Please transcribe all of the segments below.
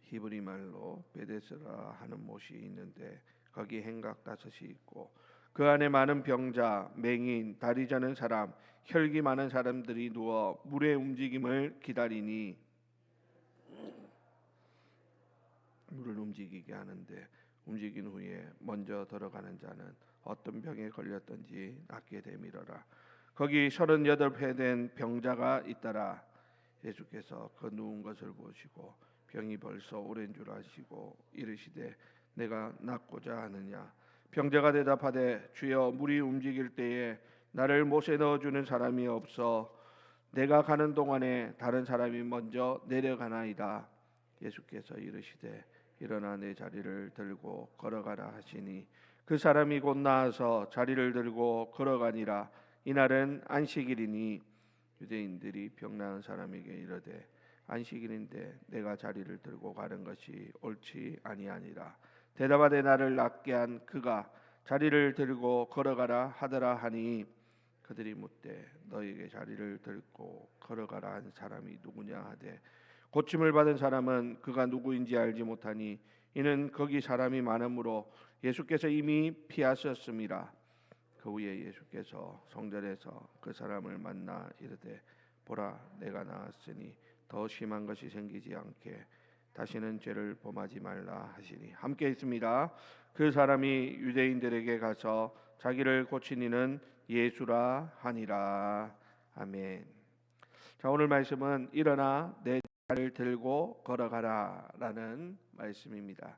히브리 말로 베데스라 하는 못이 있는데 거기 행각 5이 있고 그 안에 많은 병자, 맹인, 다리 저는 사람, 혈기 많은 사람들이 누워 물의 움직임을 기다리니 물을 움직이게 하는데 움직인 후에 먼저 들어가는 자는 어떤 병에 걸렸든지 낫게 되밀어라. 거기 38회 된 병자가 있더라. 예수께서 그 누운 것을 보시고 병이 벌써 오랜 줄 아시고 이르시되 내가 낫고자 하느냐. 병자가 대답하되 주여 물이 움직일 때에 나를 못에 넣어주는 사람이 없어 내가 가는 동안에 다른 사람이 먼저 내려가나이다. 예수께서 이르시되 일어나 내 자리를 들고 걸어가라 하시니 그 사람이 곧 나아서 자리를 들고 걸어가니라. 이날은 안식일이니 유대인들이 병 나은 사람에게 이르되 안식일인데 내가 자리를 들고 가는 것이 옳지 아니하니라. 대답하되 나를 낫게 한 그가 자리를 들고 걸어가라 하더라 하니 그들이 묻되 너에게 자리를 들고 걸어가라 한 사람이 누구냐 하되 고침을 받은 사람은 그가 누구인지 알지 못하니 이는 거기 사람이 많으므로 예수께서 이미 피하셨음이라. 그 후에 예수께서 성전에서 그 사람을 만나 이르되 보라 내가 나았으니 더 심한 것이 생기지 않게 다시는 죄를 범하지 말라 하시니 함께 있습니다. 그 사람이 유대인들에게 가서 자기를 고친 이는 예수라 하니라. 아멘. 자, 오늘 말씀은 일어나 내 자리를 들고 걸어가라 라는 말씀입니다.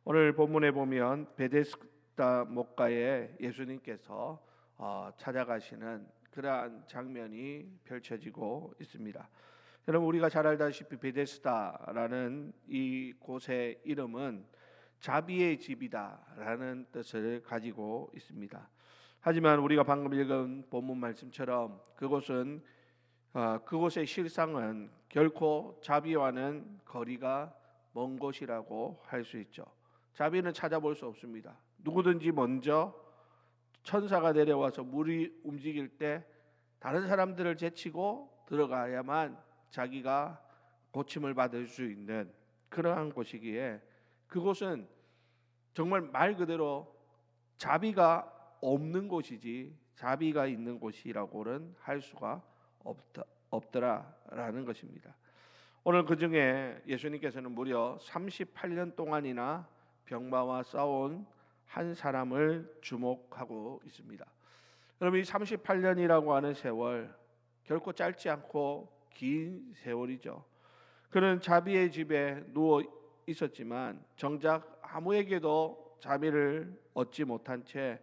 오늘 본문에 보면 베데스다 못가에 예수님께서 찾아가시는 그러한 장면이 펼쳐지고 있습니다. 여러분 우리가 잘 알다시피 베데스다라는 이 곳의 이름은 자비의 집이다라는 뜻을 가지고 있습니다. 하지만 우리가 방금 읽은 본문 말씀처럼 그곳의 실상은 결코 자비와는 거리가 먼 곳이라고 할 수 있죠. 자비는 찾아볼 수 없습니다. 누구든지 먼저 천사가 내려와서 물이 움직일 때 다른 사람들을 제치고 들어가야만 자기가 고침을 받을 수 있는 그러한 곳이기에 그곳은 정말 말 그대로 자비가 없는 곳이지 자비가 있는 곳이라고는 할 수가 없더라라는 것입니다. 오늘 그 중에 예수님께서는 무려 38년 동안이나 병마와 싸운 한 사람을 주목하고 있습니다. 여러분 이 38년이라고 하는 세월 결코 짧지 않고 긴 세월이죠. 그는 자비의 집에 누워 있었지만 정작 아무에게도 자비를 얻지 못한 채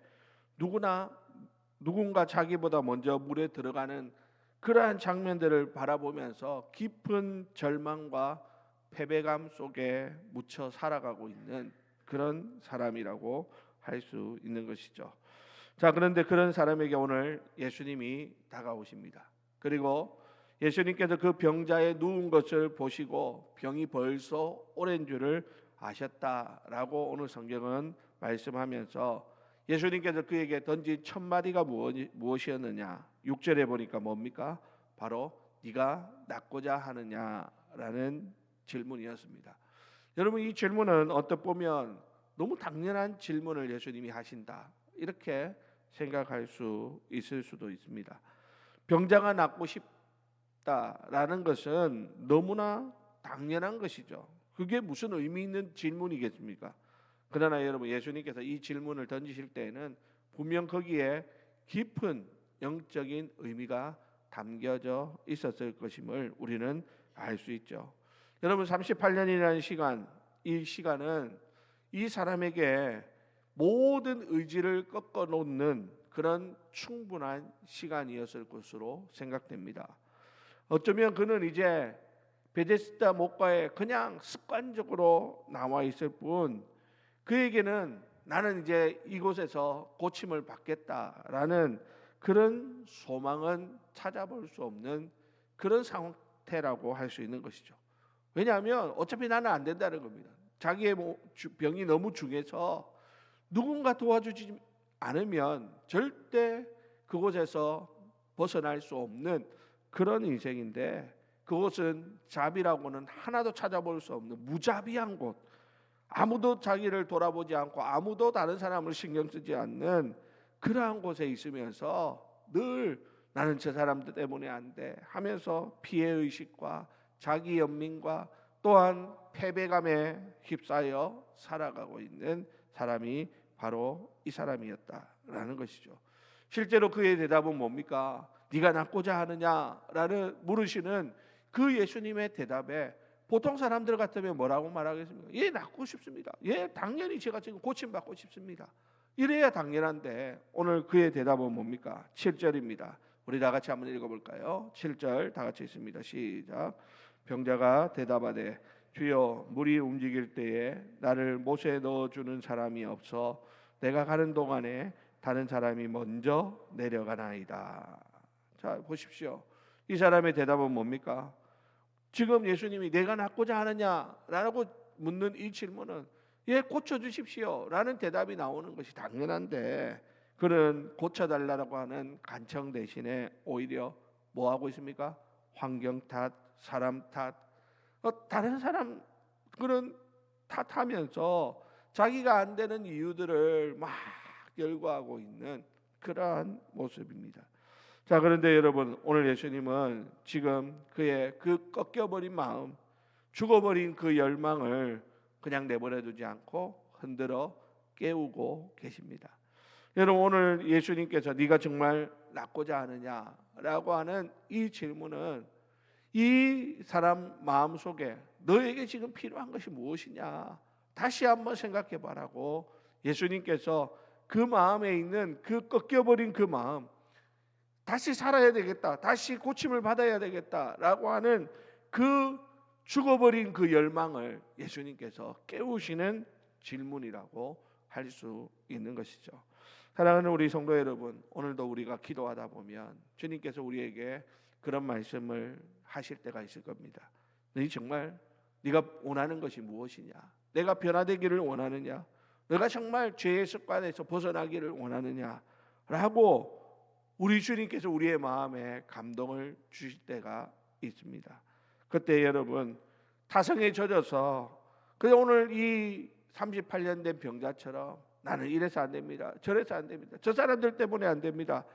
누군가 자기보다 먼저 물에 들어가는 그러한 장면들을 바라보면서 깊은 절망과 패배감 속에 묻혀 살아가고 있는 그런 사람이라고 할 수 있는 것이죠. 자, 그런데 그런 사람에게 오늘 예수님이 다가오십니다. 그리고 예수님께서 그 병자의 누운 것을 보시고 병이 벌써 오랜 줄을 아셨다라고 오늘 성경은 말씀하면서 예수님께서 그에게 던진 첫 마디가 무엇이었느냐? 6절에 보니까 뭡니까? 바로 네가 낫고자 하느냐라는 질문이었습니다. 여러분 이 질문은 어떻게 보면 너무 당연한 질문을 예수님이 하신다 이렇게 생각할 수 있을 수도 있습니다. 병자가 낫고 싶다라는 것은 너무나 당연한 것이죠. 그게 무슨 의미 있는 질문이겠습니까? 그러나 여러분 예수님께서 이 질문을 던지실 때에는 분명 거기에 깊은 영적인 의미가 담겨져 있었을 것임을 우리는 알 수 있죠. 여러분 38년이라는 시간, 이 시간은 이 사람에게 모든 의지를 꺾어 놓는 그런 충분한 시간이었을 것으로 생각됩니다. 어쩌면 그는 이제 베데스다 못가에 그냥 습관적으로 나와 있을 뿐 그에게는 나는 이제 이곳에서 고침을 받겠다라는 그런 소망은 찾아볼 수 없는 그런 상태라고 할 수 있는 것이죠. 왜냐하면 어차피 나는 안 된다는 겁니다. 자기의 병이 너무 중해서 누군가 도와주지 않으면 절대 그곳에서 벗어날 수 없는 그런 인생인데 그곳은 자비라고는 하나도 찾아볼 수 없는 무자비한 곳, 아무도 자기를 돌아보지 않고 아무도 다른 사람을 신경 쓰지 않는 그러한 곳에 있으면서 늘 나는 저 사람들 때문에 안 돼 하면서 피해의식과 자기 연민과 또한 패배감에 휩싸여 살아가고 있는 사람이 바로 이 사람이었다라는 것이죠. 실제로 그의 대답은 뭡니까? 네가 낫고자 하느냐라는 물으시는 그 예수님의 대답에 보통 사람들 같으면 뭐라고 말하겠습니까? 예, 낫고 싶습니다. 예, 당연히 제가 지금 고침받고 싶습니다. 이래야 당연한데 오늘 그의 대답은 뭡니까? 7절입니다. 우리 다 같이 한번 읽어볼까요? 7절 다 같이 있습니다. 시작. 병자가 대답하되 주여 물이 움직일 때에 나를 못에 넣어주는 사람이 없어 내가 가는 동안에 다른 사람이 먼저 내려가나이다. 자 보십시오. 이 사람의 대답은 뭡니까? 지금 예수님이 내가 낫고자 하느냐라고 묻는 이 질문은 예, 고쳐주십시오 라는 대답이 나오는 것이 당연한데 그는 고쳐달라고 하는 간청 대신에 오히려 뭐하고 있습니까? 환경 탓, 사람 탓, 다른 사람 그런 탓하면서 자기가 안 되는 이유들을 막 열거하고 있는 그러한 모습입니다. 자, 그런데 여러분 오늘 예수님은 지금 그의 그 꺾여버린 마음, 죽어버린 그 열망을 그냥 내버려두지 않고 흔들어 깨우고 계십니다. 여러분 오늘 예수님께서 네가 정말 낫고자 하느냐라고 하는 이 질문은 이 사람 마음속에 너에게 지금 필요한 것이 무엇이냐 다시 한번 생각해 봐라고 예수님께서 그 마음에 있는 그 꺾여버린 그 마음 다시 살아야 되겠다, 다시 고침을 받아야 되겠다라고 하는 그 죽어버린 그 열망을 예수님께서 깨우시는 질문이라고 할 수 있는 것이죠. 사랑하는 우리 성도 여러분, 오늘도 우리가 기도하다 보면 주님께서 우리에게 그런 말씀을 하실 때가 있을 겁니다. 너희 정말 네가 원하는 것이 무엇이냐? 내가 변화되기를 원하느냐? 내가 정말 죄의 습관에서 벗어나기를 원하느냐? 라고 우리 주님께서 우리의 마음에 감동을 주실 때가 있습니다. 그때 여러분 타성에 젖어서 그래 오늘 이 38년 된 병자처럼 나는 이래서 안 됩니다. 저래서 안 됩니다. 저 사람들 때문에 안 됩니다.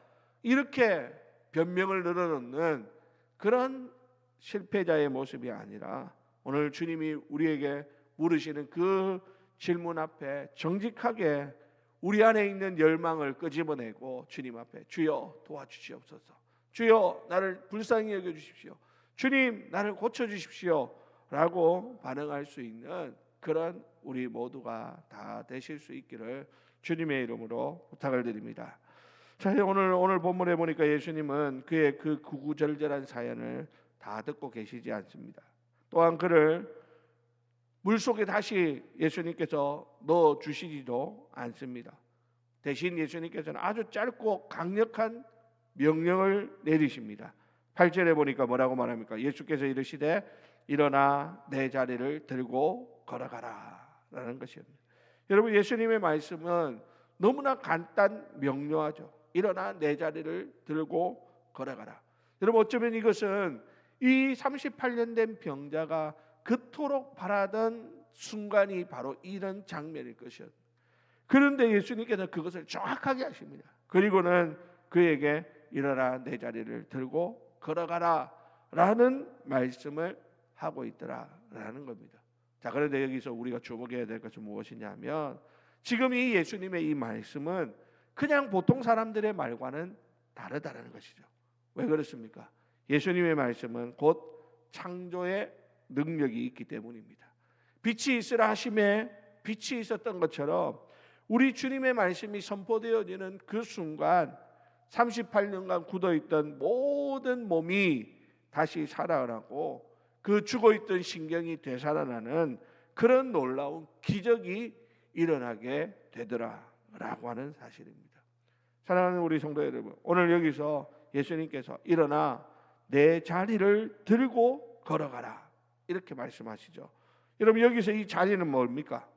이렇게 변명을 늘어놓는 그런 실패자의 모습이 아니라 오늘 주님이 우리에게 물으시는 그 질문 앞에 정직하게 우리 안에 있는 열망을 끄집어내고 주님 앞에 주여 도와주시옵소서. 주여 나를 불쌍히 여겨주십시오. 주님 나를 고쳐주십시오 라고 반응할 수 있는 그런 우리 모두가 다 되실 수 있기를 주님의 이름으로 부탁을 드립니다. 자, 오늘 본문에 보니까 예수님은 그의 그 구구절절한 사연을 다 듣고 계시지 않습니다. 또한 그를 물속에 다시 예수님께서 넣어 주시지도 않습니다. 대신 예수님께서는 아주 짧고 강력한 명령을 내리십니다. 8절에 보니까 뭐라고 말합니까? 예수께서 이르시되 일어나 내 자리를 들고 걸어가라 라는 것입니다. 여러분 예수님의 말씀은 너무나 간단 명료하죠. 일어나 내 자리를 들고 걸어가라. 여러분 어쩌면 이것은 이 38년 된 병자가 그토록 바라던 순간이 바로 이런 장면일 것이었습니다. 그런데 예수님께서 그것을 정확하게 하십니다. 그리고는 그에게 일어나 내 자리를 들고 걸어가라 라는 말씀을 하고 있더라라는 겁니다. 자, 그런데 여기서 우리가 주목해야 될 것은 무엇이냐면 지금 이 예수님의 이 말씀은 그냥 보통 사람들의 말과는 다르다는 것이죠. 왜 그렇습니까? 예수님의 말씀은 곧 창조의 능력이 있기 때문입니다. 빛이 있으라 하심에 빛이 있었던 것처럼 우리 주님의 말씀이 선포되어지는 그 순간 38년간 굳어있던 모든 몸이 다시 살아나고 그 죽어있던 신경이 되살아나는 그런 놀라운 기적이 일어나게 되더라라고 하는 사실입니다. 사랑하는 우리 성도 여러분, 오늘 여기서 예수님께서 일어나 내 자리를 들고 걸어가라 이렇게 말씀하시죠. 여러분 여기서 이 자리는 뭡니까?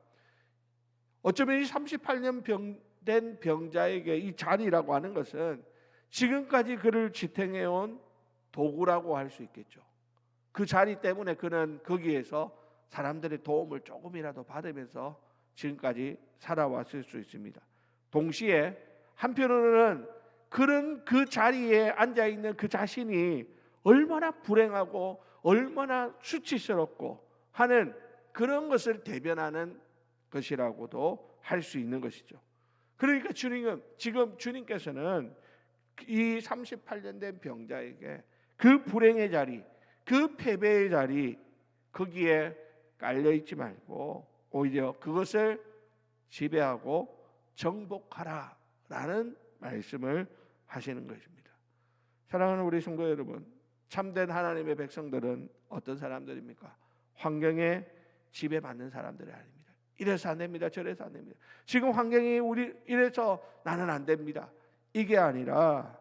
어쩌면 이 38년 된 병자에게 이 자리라고 하는 것은 지금까지 그를 지탱해온 도구라고 할 수 있겠죠. 그 자리 때문에 그는 거기에서 사람들의 도움을 조금이라도 받으면서 지금까지 살아왔을 수 있습니다. 동시에 한편으로는 그런 그 자리에 앉아 있는 그 자신이 얼마나 불행하고 얼마나 수치스럽고 하는 그런 것을 대변하는 것이라고도 할 수 있는 것이죠. 그러니까 지금 주님께서는 이 38년 된 병자에게 그 불행의 자리, 그 패배의 자리 거기에 깔려 있지 말고 오히려 그것을 지배하고 정복하라라는 말씀을 하시는 것입니다. 사랑하는 우리 성도 여러분, 참된 하나님의 백성들은 어떤 사람들입니까? 환경에 지배받는 사람들이 아닙니다. 이래서 안 됩니다. 저래서 안 됩니다. 지금 환경이 우리 이래서 나는 안 됩니다. 이게 아니라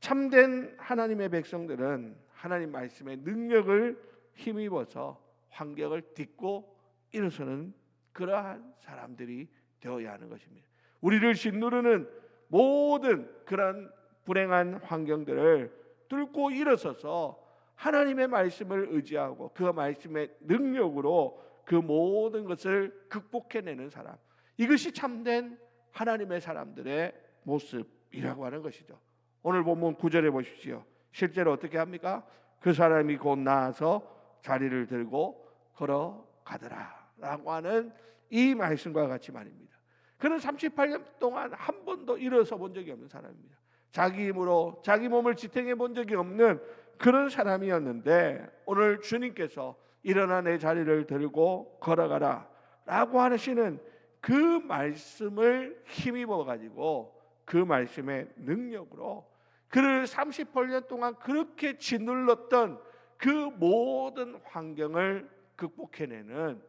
참된 하나님의 백성들은 하나님 말씀의 능력을 힘입어서 환경을 딛고 일어서는 그러한 사람들이 되어야 하는 것입니다. 우리를 짓누르는 모든 그런 불행한 환경들을 뚫고 일어서서 하나님의 말씀을 의지하고 그 말씀의 능력으로 그 모든 것을 극복해내는 사람, 이것이 참된 하나님의 사람들의 모습이라고 하는 것이죠. 오늘 본문 9절에 보십시오. 실제로 어떻게 합니까? 그 사람이 곧 나아서 자리를 들고 걸어가더라 라고 하는 이 말씀과 같이 말입니다. 그는 38년 동안 한 번도 일어서 본 적이 없는 사람입니다. 자기 힘으로 자기 몸을 지탱해 본 적이 없는 그런 사람이었는데 오늘 주님께서 일어나 내 자리를 들고 걸어가라 라고 하시는 그 말씀을 힘입어 가지고 그 말씀의 능력으로 그를 38년 동안 그렇게 짓눌렀던 그 모든 환경을 극복해내는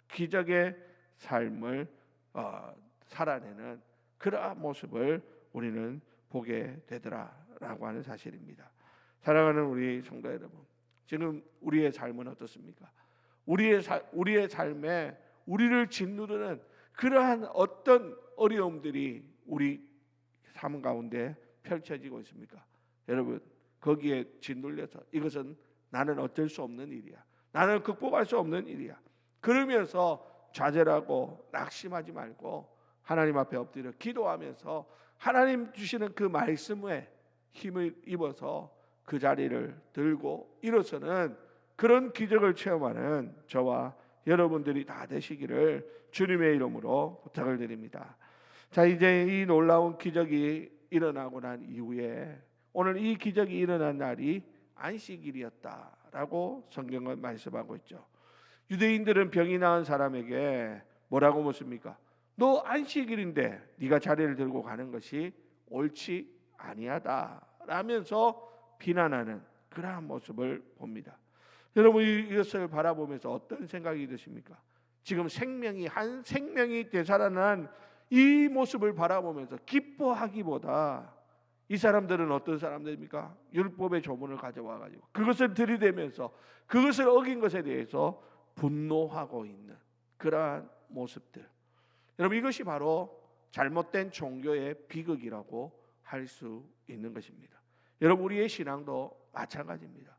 기적의 삶을 살아내는 그러한 모습을 우리는 보게 되더라라고 하는 사실입니다. 사랑하는 우리 성도 여러분, 지금 우리의 삶은 어떻습니까? 우리의 삶에 우리를 짓누르는 그러한 어떤 어려움들이 우리 삶 가운데 펼쳐지고 있습니까? 여러분, 거기에 짓눌려서 이것은 나는 어쩔 수 없는 일이야, 나는 극복할 수 없는 일이야, 그러면서 좌절하고 낙심하지 말고 하나님 앞에 엎드려 기도하면서 하나님 주시는 그 말씀에 힘을 입어서 그 자리를 들고 일어서는 그런 기적을 체험하는 저와 여러분들이 다 되시기를 주님의 이름으로 부탁을 드립니다. 자, 이제 이 놀라운 기적이 일어나고 난 이후에 오늘 이 기적이 일어난 날이 안식일이었다라고 성경은 말씀하고 있죠. 유대인들은 병이 나은 사람에게 뭐라고 묻습니까? 너 안식일인데 네가 자리를 들고 가는 것이 옳지 아니하다 라면서 비난하는 그러한 모습을 봅니다. 여러분, 이것을 바라보면서 어떤 생각이 드십니까? 지금 한 생명이 되살아난 이 모습을 바라보면서 기뻐하기보다 이 사람들은 어떤 사람들입니까? 율법의 조문을 가져와 가지고 그것을 들이대면서 그것을 어긴 것에 대해서 분노하고 있는 그러한 모습들. 여러분, 이것이 바로 잘못된 종교의 비극이라고 할 수 있는 것입니다. 여러분, 우리의 신앙도 마찬가지입니다.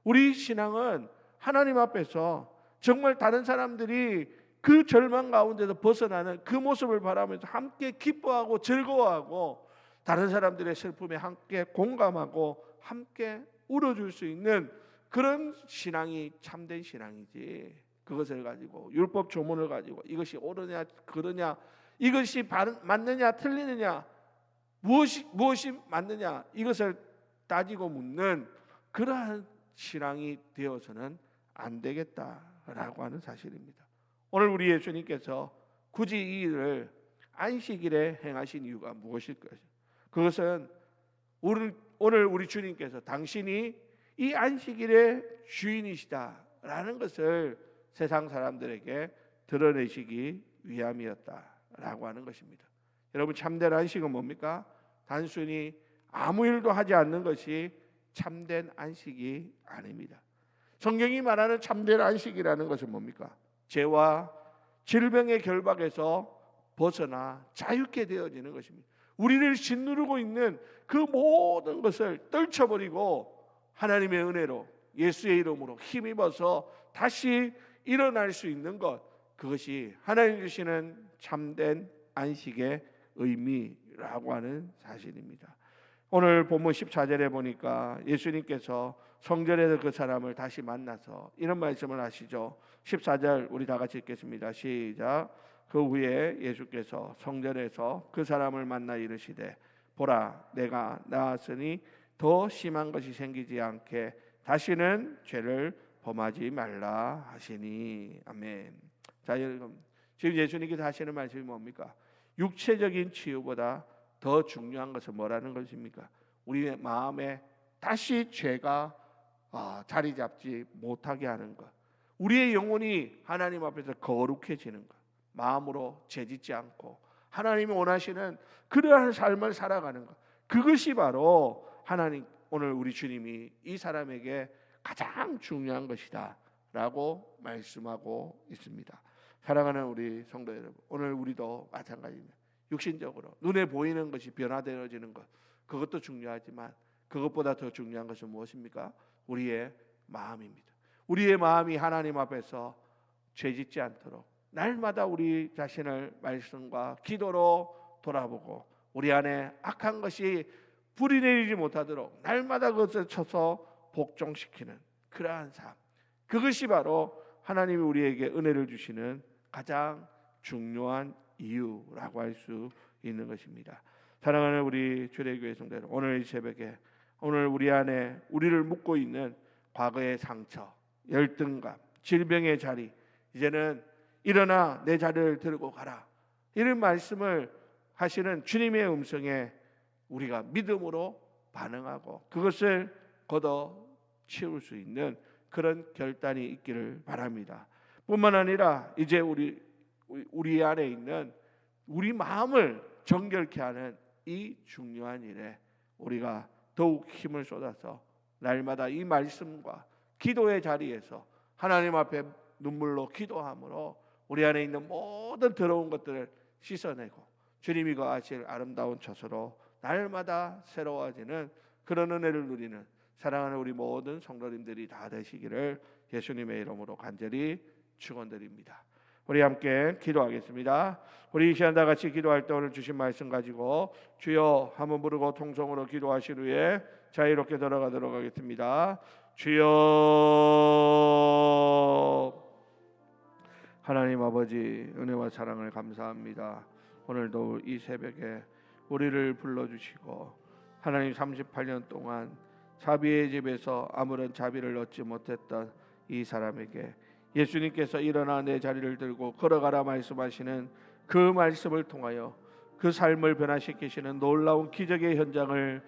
우리 신앙은 하나님 앞에서 정말 다른 사람들이 그 절망 가운데서 벗어나는 그 모습을 바라면서 함께 기뻐하고 즐거워하고 다른 사람들의 슬픔에 함께 공감하고 함께 울어줄 수 있는 그런 신앙이 참된 신앙이지, 그것을 가지고 율법 조문을 가지고 이것이 옳으냐 그러냐, 이것이 맞느냐 틀리느냐, 무엇이 맞느냐, 이것을 따지고 묻는 그러한 신앙이 되어서는 안 되겠다라고 하는 사실입니다. 오늘 우리 예수님께서 굳이 이 일을 안식일에 행하신 이유가 무엇일까요? 그것은 오늘 우리 주님께서 당신이 이 안식일의 주인이시다라는 것을 세상 사람들에게 드러내시기 위함이었다라고 하는 것입니다. 여러분, 참된 안식은 뭡니까? 단순히 아무 일도 하지 않는 것이 참된 안식이 아닙니다. 성경이 말하는 참된 안식이라는 것은 뭡니까? 죄와 질병의 결박에서 벗어나 자유케 되어지는 것입니다. 우리를 짓누르고 있는 그 모든 것을 떨쳐버리고 하나님의 은혜로 예수의 이름으로 힘입어서 다시 일어날 수 있는 것, 그것이 하나님 주시는 참된 안식의 의미라고 하는 사실입니다. 오늘 본문 14절에 보니까 예수님께서 성전에서 그 사람을 다시 만나서 이런 말씀을 하시죠. 14절 우리 다 같이 읽겠습니다. 시작. 그 후에 예수께서 성전에서 그 사람을 만나 이르시되 보라 내가 나았으니 더 심한 것이 생기지 않게 다시는 죄를 범하지 말라 하시니. 아멘. 자, 여러분, 지금 예수님께서 하시는 말씀이 뭡니까? 육체적인 치유보다 더 중요한 것은 뭐라는 것입니까? 우리의 마음에 다시 죄가 자리 잡지 못하게 하는 것, 우리의 영혼이 하나님 앞에서 거룩해지는 것, 마음으로 죄짓지 않고 하나님이 원하시는 그러한 삶을 살아가는 것, 그것이 바로 하나님, 오늘 우리 주님이 이 사람에게 가장 중요한 것이다 라고 말씀하고 있습니다. 사랑하는 우리 성도 여러분, 오늘 우리도 마찬가지입니다. 육신적으로 눈에 보이는 것이 변화되어지는 것, 그것도 중요하지만 그것보다 더 중요한 것은 무엇입니까? 우리의 마음입니다. 우리의 마음이 하나님 앞에서 죄짓지 않도록 날마다 우리 자신을 말씀과 기도로 돌아보고 우리 안에 악한 것이 불이 내리지 못하도록 날마다 그것을 쳐서 복종시키는 그러한 삶, 그것이 바로 하나님이 우리에게 은혜를 주시는 가장 중요한 이유라고 할 수 있는 것입니다. 사랑하는 우리 주례교회 성도 여러분, 오늘 이 새벽에 오늘 우리 안에 우리를 묶고 있는 과거의 상처, 열등감, 질병의 자리, 이제는 일어나 내 자리를 들고 가라, 이런 말씀을 하시는 주님의 음성에 우리가 믿음으로 반응하고 그것을 걷어 치울 수 있는 그런 결단이 있기를 바랍니다. 뿐만 아니라 이제 우리 안에 있는 우리 마음을 정결케 하는 이 중요한 일에 우리가 더욱 힘을 쏟아서 날마다 이 말씀과 기도의 자리에서 하나님 앞에 눈물로 기도함으로 우리 안에 있는 모든 더러운 것들을 씻어내고 주님이 거하실 아름다운 처소로 날마다 새로워지는 그런 은혜를 누리는 사랑하는 우리 모든 성도님들이 다 되시기를 예수님의 이름으로 간절히 축원드립니다. 우리 함께 기도하겠습니다. 우리 이 시간 다 같이 기도할 때 오늘 주신 말씀 가지고 주여 한번 부르고 통성으로 기도하신 후에 자유롭게 들어가도록 하겠습니다. 주여. 하나님 아버지, 은혜와 사랑을 감사합니다. 오늘도 이 새벽에 우리를 불러주시고 하나님 38년 동안 자비의 집에서 아무런 자비를 얻지 못했던 이 사람에게 예수님께서 일어나 내 자리를 들고 걸어가라 말씀하시는 그 말씀을 통하여 그 삶을 변화시키시는 놀라운 기적의 현장을